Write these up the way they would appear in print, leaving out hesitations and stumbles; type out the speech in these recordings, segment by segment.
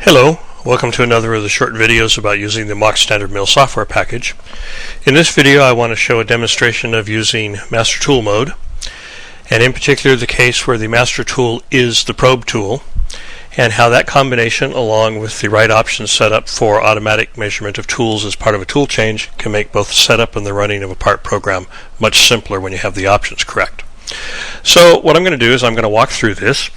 Hello, welcome to another of the short videos about using the MachStdMill software package. In this video I want to show a demonstration of using master tool mode, and in particular the case where the master tool is the probe tool, and how that combination along with the right options set up for automatic measurement of tools as part of a tool change can make both the setup and the running of a part program much simpler when you have the options correct. So what I'm going to do is I'm going to walk through this,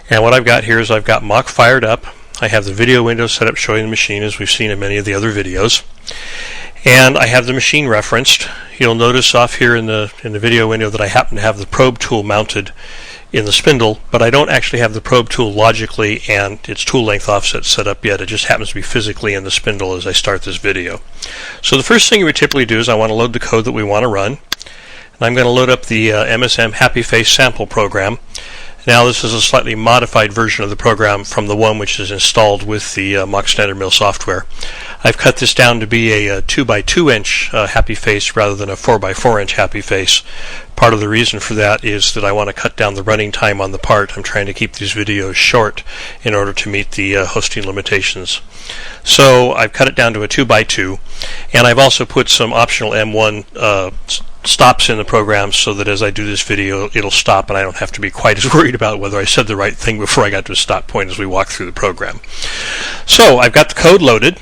and what I've got here is I've got Mach fired up. I have the video window set up showing the machine as we've seen in many of the other videos, and I have the machine referenced. You'll notice off here in the video window that I happen to have the probe tool mounted in the spindle, but I don't actually have the probe tool logically and its tool length offset set up yet. It just happens to be physically in the spindle as I start this video. So the first thing we typically do is I want to load the code that we want to run, and I'm going to load up the MSM Happy Face sample program. Now this is a slightly modified version of the program from the one which is installed with the MachStdMill software. I've cut this down to be a 2x2 inch happy face rather than a 4x4 inch happy face. Part of the reason for that is that I want to cut down the running time on the part. I'm trying to keep these videos short in order to meet the hosting limitations. So I've cut it down to a 2x2, and I've also put some optional M1 stops in the program so that as I do this video it'll stop and I don't have to be quite as worried about whether I said the right thing before I got to a stop point as we walk through the program. So I've got the code loaded.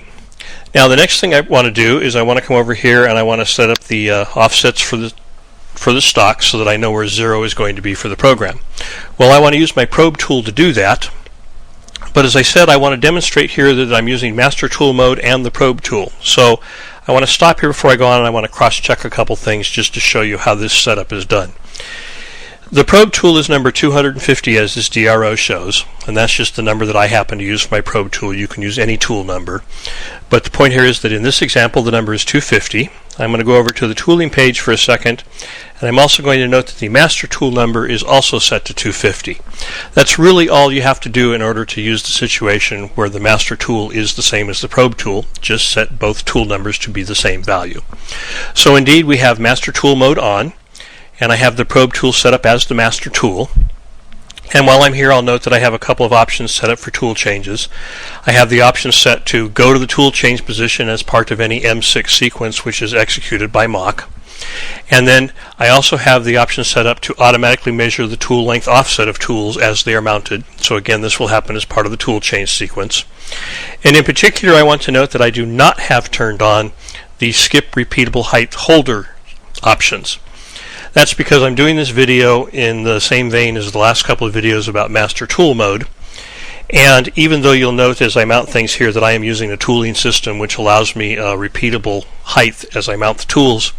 Now the next thing I want to do is I want to come over here and I want to set up the offsets for the stock so that I know where 0 is going to be for the program. Well, I want to use my probe tool to do that, but as I said, I want to demonstrate here that I'm using master tool mode and the probe tool. So I want to stop here before I go on, and I want to cross-check a couple things just to show you how this setup is done. The probe tool is number 250 as this DRO shows, and that's just the number that I happen to use for my probe tool. You can use any tool number, but the point here is that in this example the number is 250. I'm going to go over to the tooling page for a second, and I'm also going to note that the master tool number is also set to 250. That's really all you have to do in order to use the situation where the master tool is the same as the probe tool. Just set both tool numbers to be the same value. So indeed we have master tool mode on, and I have the probe tool set up as the master tool. And while I'm here, I'll note that I have a couple of options set up for tool changes. I have the option set to go to the tool change position as part of any M6 sequence which is executed by Mach. And then I also have the option set up to automatically measure the tool length offset of tools as they are mounted. So again, this will happen as part of the tool change sequence. And in particular, I want to note that I do not have turned on the skip repeatable height holder options. That's because I'm doing this video in the same vein as the last couple of videos about master tool mode, and even though you'll note as I mount things here that I am using a tooling system which allows me repeatable height as I mount the tools,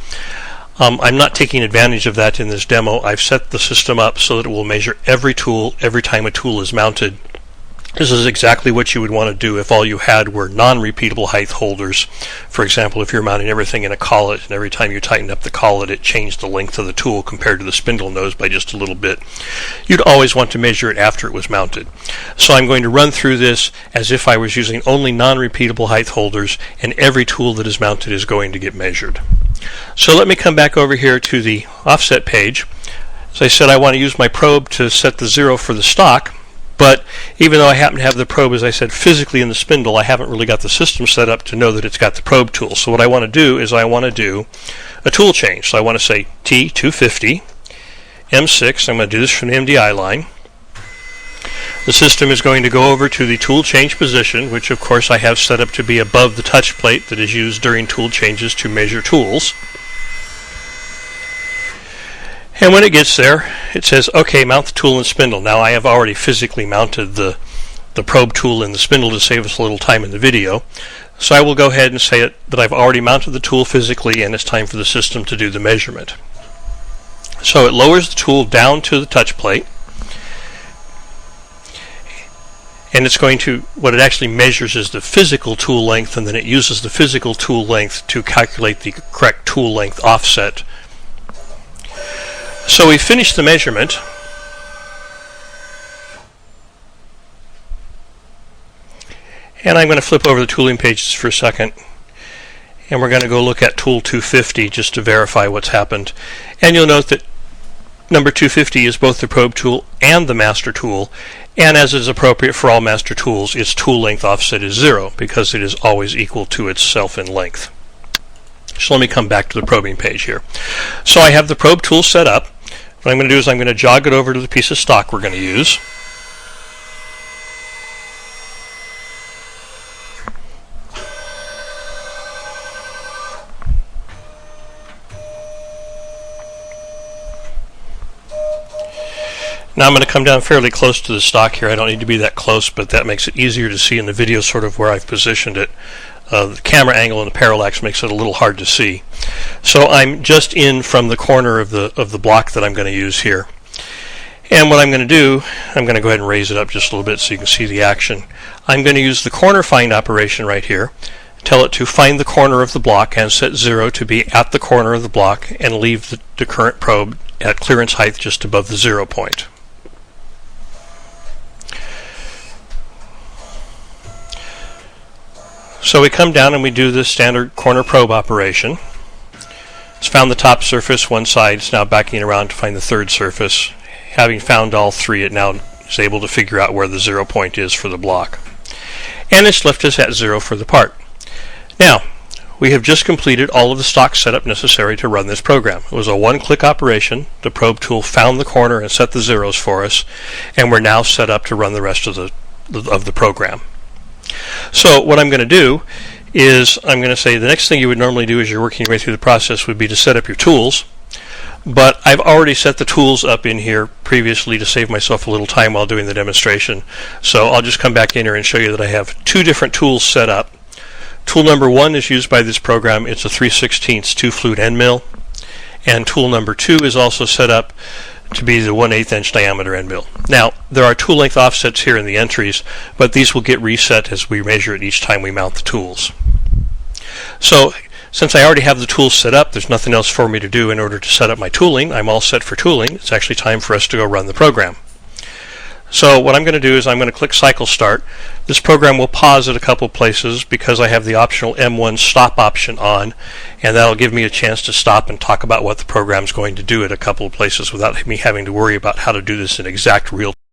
I'm not taking advantage of that in this demo. I've set the system up so that it will measure every tool every time a tool is mounted. This is exactly what you would want to do if all you had were non-repeatable height holders. For example, if you're mounting everything in a collet and every time you tighten up the collet it changed the length of the tool compared to the spindle nose by just a little bit. You'd always want to measure it after it was mounted. So I'm going to run through this as if I was using only non-repeatable height holders, and every tool that is mounted is going to get measured. So let me come back over here to the offset page. As I said, I want to use my probe to set the 0 for the stock. But even though I happen to have the probe, as I said, physically in the spindle, I haven't really got the system set up to know that it's got the probe tool. So what I want to do is I want to do a tool change. So I want to say T250, M6. I'm going to do this from the MDI line. The system is going to go over to the tool change position, which of course I have set up to be above the touch plate that is used during tool changes to measure tools. And when it gets there, it says, OK, mount the tool and spindle. Now I have already physically mounted the probe tool in the spindle to save us a little time in the video. So I will go ahead and say that I've already mounted the tool physically and it's time for the system to do the measurement. So it lowers the tool down to the touch plate. And it's going to, what it actually measures is the physical tool length, and then it uses the physical tool length to calculate the correct tool length offset. So we finished the measurement, and I'm going to flip over the tooling pages for a second, and we're going to go look at tool 250 just to verify what's happened. And you'll note that number 250 is both the probe tool and the master tool, and as is appropriate for all master tools, its tool length offset is 0 because it is always equal to itself in length. So let me come back to the probing page here. So I have the probe tool set up. What I'm going to do is I'm going to jog it over to the piece of stock we're going to use. Now I'm going to come down fairly close to the stock here. I don't need to be that close, but that makes it easier to see in the video sort of where I've positioned it. The camera angle and the parallax makes it a little hard to see. So I'm just in from the corner of the block that I'm going to use here. And what I'm going to do, I'm going to go ahead and raise it up just a little bit so you can see the action. I'm going to use the corner find operation right here. Tell it to find the corner of the block and set 0 to be at the corner of the block and leave the current probe at clearance height just above the 0 point. So we come down and we do the standard corner probe operation. It's found the top surface, one side. It's now backing around to find the third surface. Having found all three, it now is able to figure out where the 0 point is for the block. And it's left us at 0 for the part. Now, we have just completed all of the stock setup necessary to run this program. It was a one-click operation. The probe tool found the corner and set the zeros for us, and we're now set up to run the rest of the program. So what I'm going to do is I'm going to say the next thing you would normally do as you're working your way through the process would be to set up your tools, but I've already set the tools up in here previously to save myself a little time while doing the demonstration. So I'll just come back in here and show you that I have two different tools set up. Tool number 1 is used by this program. It's a 3/16 2-flute end mill, and tool number 2 is also set up to be the 1/8 inch diameter end mill. Now, there are tool length offsets here in the entries, but these will get reset as we measure it each time we mount the tools. So, since I already have the tools set up, there's nothing else for me to do in order to set up my tooling. I'm all set for tooling. It's actually time for us to go run the program. So what I'm going to do is I'm going to click Cycle Start. This program will pause at a couple places because I have the optional M1 stop option on, and that'll give me a chance to stop and talk about what the program's going to do at a couple of places without me having to worry about how to do this in exact real time.